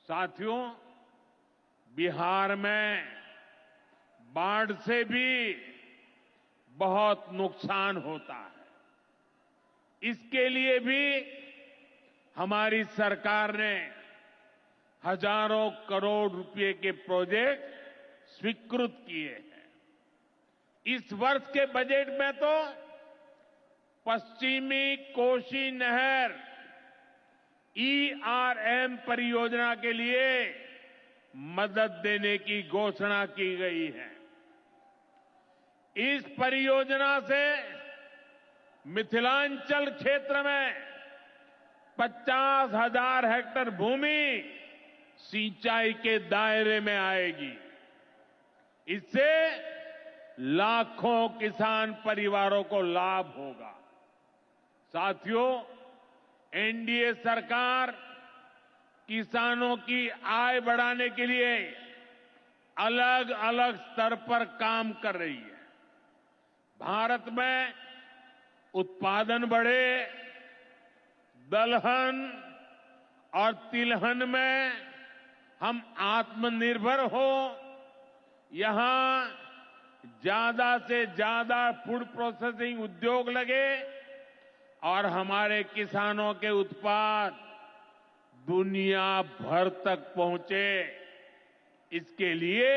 साथियों, बिहार में बाढ़ से भी बहुत नुकसान होता है। इसके लिए भी हमारी सरकार ने हजारों करोड़ रुपए के प्रोजेक्ट स्वीकृत किए हैं। इस वर्ष के बजट में तो पश्चिमी कोसी नहर ERM परियोजना के लिए मदद देने की घोषणा की गई है। इस परियोजना से मिथिलांचल क्षेत्र में 50,000 हेक्टेयर भूमि सिंचाई के दायरे में आएगी। इससे लाखों किसान परिवारों को लाभ होगा। साथियों, एनडीए सरकार किसानों की आय बढ़ाने के लिए अलग अलग स्तर पर काम कर रही है। भारत में उत्पादन बढ़े, दलहन और तिलहन में हम आत्मनिर्भर हो, यहां ज्यादा से ज्यादा फूड प्रोसेसिंग उद्योग लगे और हमारे किसानों के उत्पाद दुनिया भर तक पहुंचे। इसके लिए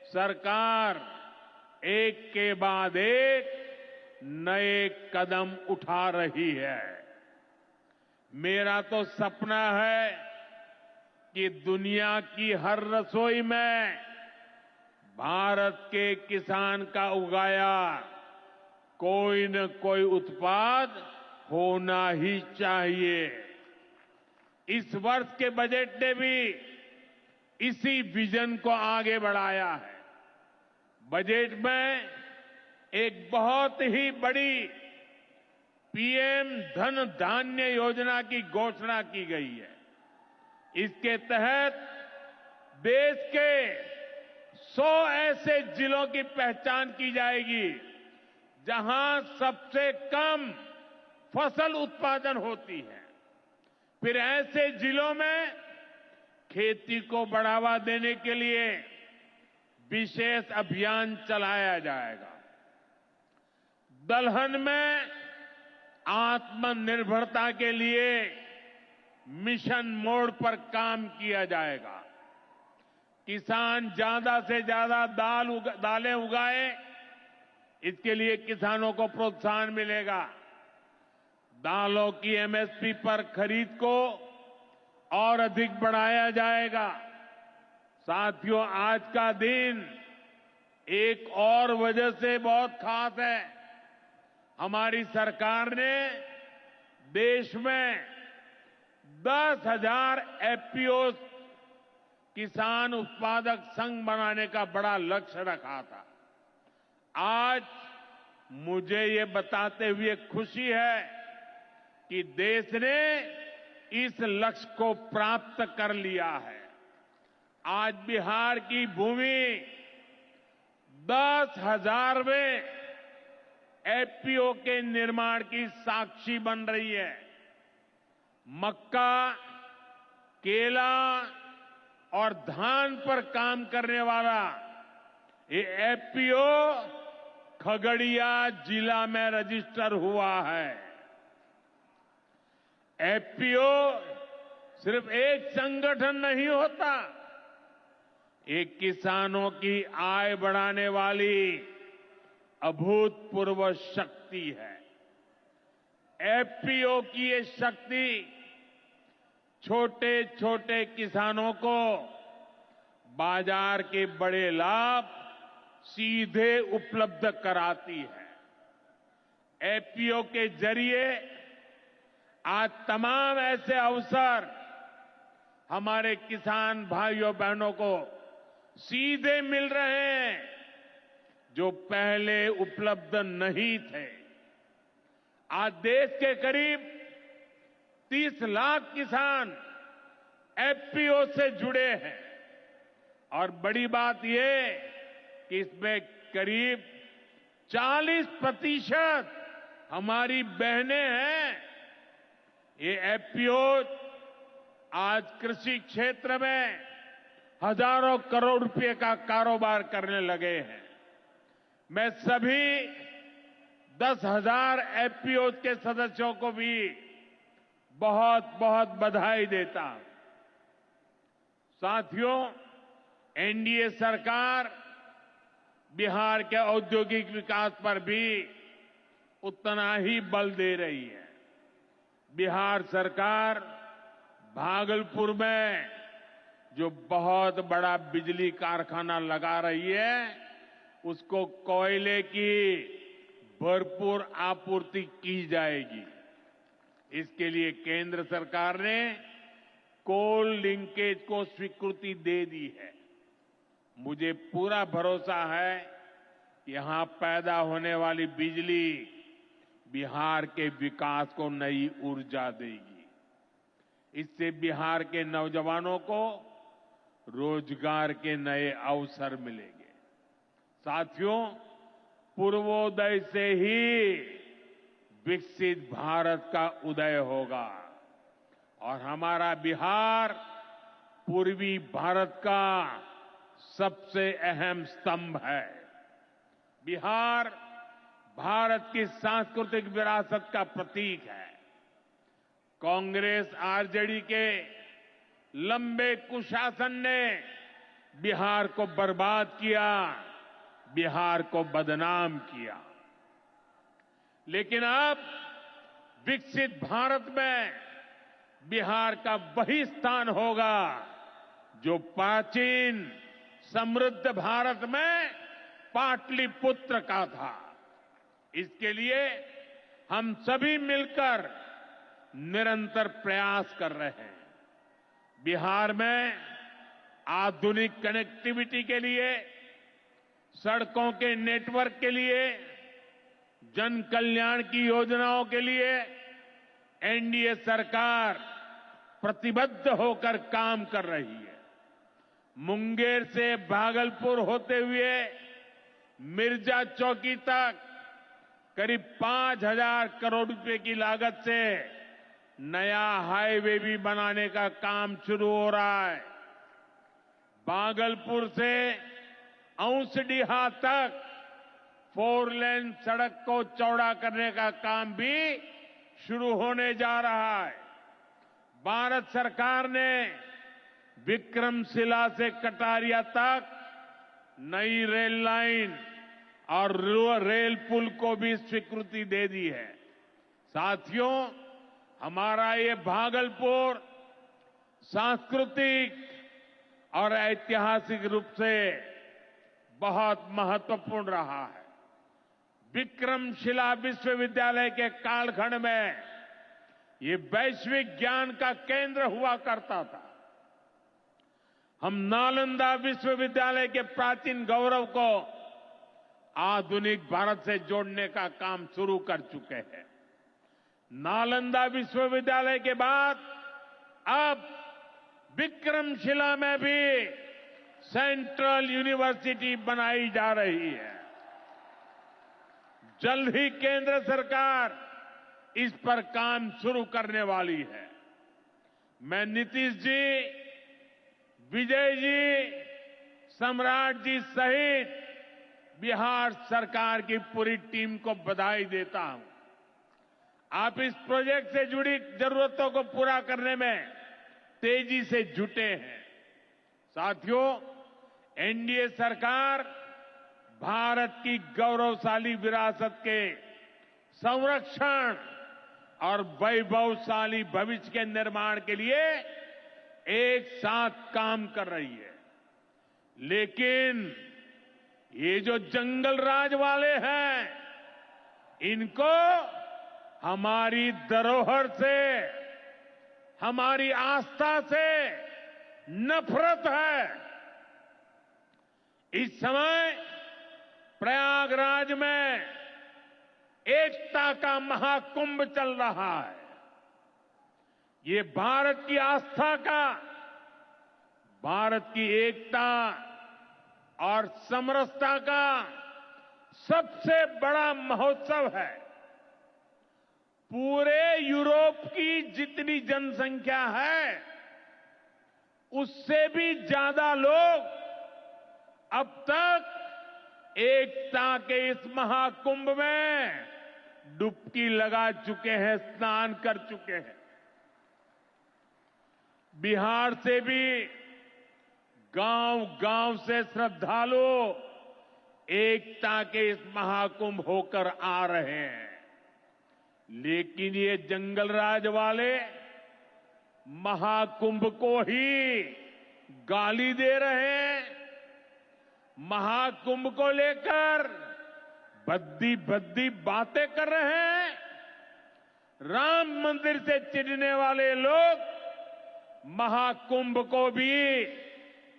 सरकार एक के बाद एक नए कदम उठा रही है। मेरा तो सपना है कि दुनिया की हर रसोई में भारत के किसान का उगाया कोई न कोई उत्पाद होना ही चाहिए। इस वर्ष के बजट ने भी इसी विजन को आगे बढ़ाया है। बजट में एक बहुत ही बड़ी पीएम धन धान्य योजना की घोषणा की गई है। इसके तहत देश के 100 ऐसे जिलों की पहचान की जाएगी जहां सबसे कम फसल उत्पादन होती है। फिर ऐसे जिलों में खेती को बढ़ावा देने के लिए विशेष अभियान चलाया जाएगा। दलहन में आत्मनिर्भरता के लिए मिशन मोड पर काम किया जाएगा। किसान ज्यादा से ज्यादा दालें उगाए, इसके लिए किसानों को प्रोत्साहन मिलेगा। दालों की MSP पर खरीद को और अधिक बढ़ाया जाएगा। साथियों, आज का दिन एक और वजह से बहुत खास है। हमारी सरकार ने देश में 10,000 FPO किसान उत्पादक संघ बनाने का बड़ा लक्ष्य रखा था। आज मुझे ये बताते हुए खुशी है कि देश ने इस लक्ष्य को प्राप्त कर लिया है। आज बिहार की भूमि 10,000वें FPO के निर्माण की साक्षी बन रही है। मक्का, केला और धान पर काम करने वाला ये FPO खगड़िया जिला में रजिस्टर हुआ है। FPO सिर्फ एक संगठन नहीं होता, ये किसानों की आय बढ़ाने वाली अभूतपूर्व शक्ति है। FPO की ये शक्ति छोटे छोटे किसानों को बाजार के बड़े लाभ सीधे उपलब्ध कराती है। FPO के जरिए आज तमाम ऐसे अवसर हमारे किसान भाइयों बहनों को सीधे मिल रहे हैं जो पहले उपलब्ध नहीं थे। आज देश के करीब 30 लाख किसान FPO से जुड़े हैं और बड़ी बात यह कि इसमें करीब 40% हमारी बहनें हैं। ये FPO आज कृषि क्षेत्र में हजारों करोड़ रुपए का कारोबार करने लगे हैं। मैं सभी 10,000 एफपीओ के सदस्यों को भी बहुत बहुत बधाई देता हूं। साथियों, एनडीए सरकार बिहार के औद्योगिक विकास पर भी उतना ही बल दे रही है। बिहार सरकार भागलपुर में जो बहुत बड़ा बिजली कारखाना लगा रही है, उसको कोयले की भरपूर आपूर्ति की जाएगी। इसके लिए केंद्र सरकार ने कोल लिंकेज को स्वीकृति दे दी है। मुझे पूरा भरोसा है कि यहां पैदा होने वाली बिजली बिहार के विकास को नई ऊर्जा देगी। इससे बिहार के नौजवानों को रोजगार के नए अवसर मिलेंगे। साथियों, पूर्वोदय से ही विकसित भारत का उदय होगा और हमारा बिहार पूर्वी भारत का सबसे अहम स्तंभ है। बिहार भारत की सांस्कृतिक विरासत का प्रतीक है। कांग्रेस आरजेडी के लंबे कुशासन ने बिहार को बर्बाद किया, बिहार को बदनाम किया। लेकिन अब विकसित भारत में बिहार का वही स्थान होगा जो प्राचीन समृद्ध भारत में पाटलिपुत्र का था। इसके लिए हम सभी मिलकर निरंतर प्रयास कर रहे हैं। बिहार में आधुनिक कनेक्टिविटी के लिए, सड़कों के नेटवर्क के लिए, जन कल्याण की योजनाओं के लिए एनडीए सरकार प्रतिबद्ध होकर काम कर रही है। मुंगेर से भागलपुर होते हुए मिर्जा चौकी तक करीब 5,000 करोड़ रुपए की लागत से नया हाईवे भी बनाने का काम शुरू हो रहा है। भागलपुर से औंसडीहा तक 4 लेन सड़क को चौड़ा करने का काम भी शुरू होने जा रहा है। भारत सरकार ने विक्रमशिला से कटारिया तक नई रेल लाइन और रेल पुल को भी स्वीकृति दे दी है। साथियों, हमारा ये भागलपुर सांस्कृतिक और ऐतिहासिक रूप से बहुत महत्वपूर्ण रहा है। विक्रमशिला विश्वविद्यालय के कालखंड में ये वैश्विक ज्ञान का केंद्र हुआ करता था। हम नालंदा विश्वविद्यालय के प्राचीन गौरव को आधुनिक भारत से जोड़ने का काम शुरू कर चुके हैं। नालंदा विश्वविद्यालय के बाद अब विक्रमशिला में भी सेंट्रल यूनिवर्सिटी बनाई जा रही है। जल्द ही केंद्र सरकार इस पर काम शुरू करने वाली है। मैं नीतीश जी, विजय जी, सम्राट जी सहित बिहार सरकार की पूरी टीम को बधाई देता हूं। आप इस प्रोजेक्ट से जुड़ी जरूरतों को पूरा करने में तेजी से जुटे हैं। साथियों, एनडीए सरकार भारत की गौरवशाली विरासत के संरक्षण और वैभवशाली भविष्य के निर्माण के लिए एक साथ काम कर रही है। लेकिन ये जो जंगल राज वाले हैं, इनको हमारी धरोहर से, हमारी आस्था से नफरत है। इस समय प्रयागराज में एकता का महाकुंभ चल रहा है। ये भारत की आस्था का, भारत की एकता और समरसता का सबसे बड़ा महोत्सव है। पूरे यूरोप की जितनी जनसंख्या है, उससे भी ज्यादा लोग अब तक एकता के इस महाकुंभ में डुबकी लगा चुके हैं, स्नान कर चुके हैं। बिहार से भी गांव-गांव से श्रद्धालु एकता के इस महाकुंभ होकर आ रहे हैं। लेकिन ये जंगलराज वाले महाकुंभ को ही गाली दे रहे हैं। महाकुंभ को लेकर भद्दी भद्दी बातें कर रहे हैं। राम मंदिर से चिढ़ने वाले लोग महाकुंभ को भी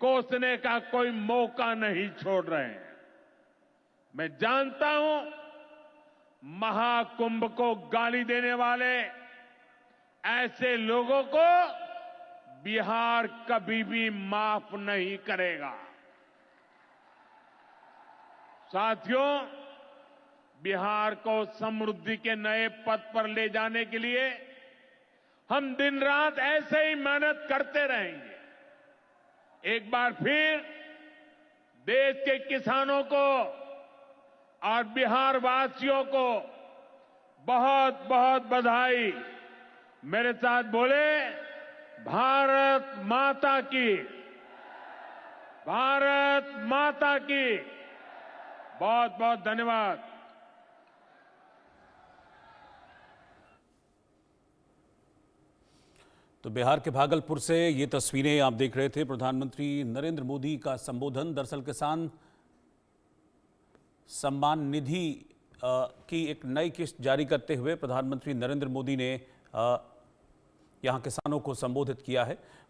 कोसने का कोई मौका नहीं छोड़ रहे हैं। मैं जानता हूं महाकुंभ को गाली देने वाले ऐसे लोगों को बिहार कभी भी माफ नहीं करेगा। साथियों, बिहार को समृद्धि के नए पथ पर ले जाने के लिए हम दिन रात ऐसे ही मेहनत करते रहेंगे। एक बार फिर देश के किसानों को और बिहार वासियों को बहुत बहुत बधाई। मेरे साथ बोले, भारत माता की, भारत माता की। बहुत बहुत धन्यवाद। तो बिहार के भागलपुर से ये तस्वीरें आप देख रहे थे। प्रधानमंत्री नरेंद्र मोदी का संबोधन। दरअसल किसान सम्मान निधि की एक नई किस्त जारी करते हुए प्रधानमंत्री नरेंद्र मोदी ने यहां किसानों को संबोधित किया है।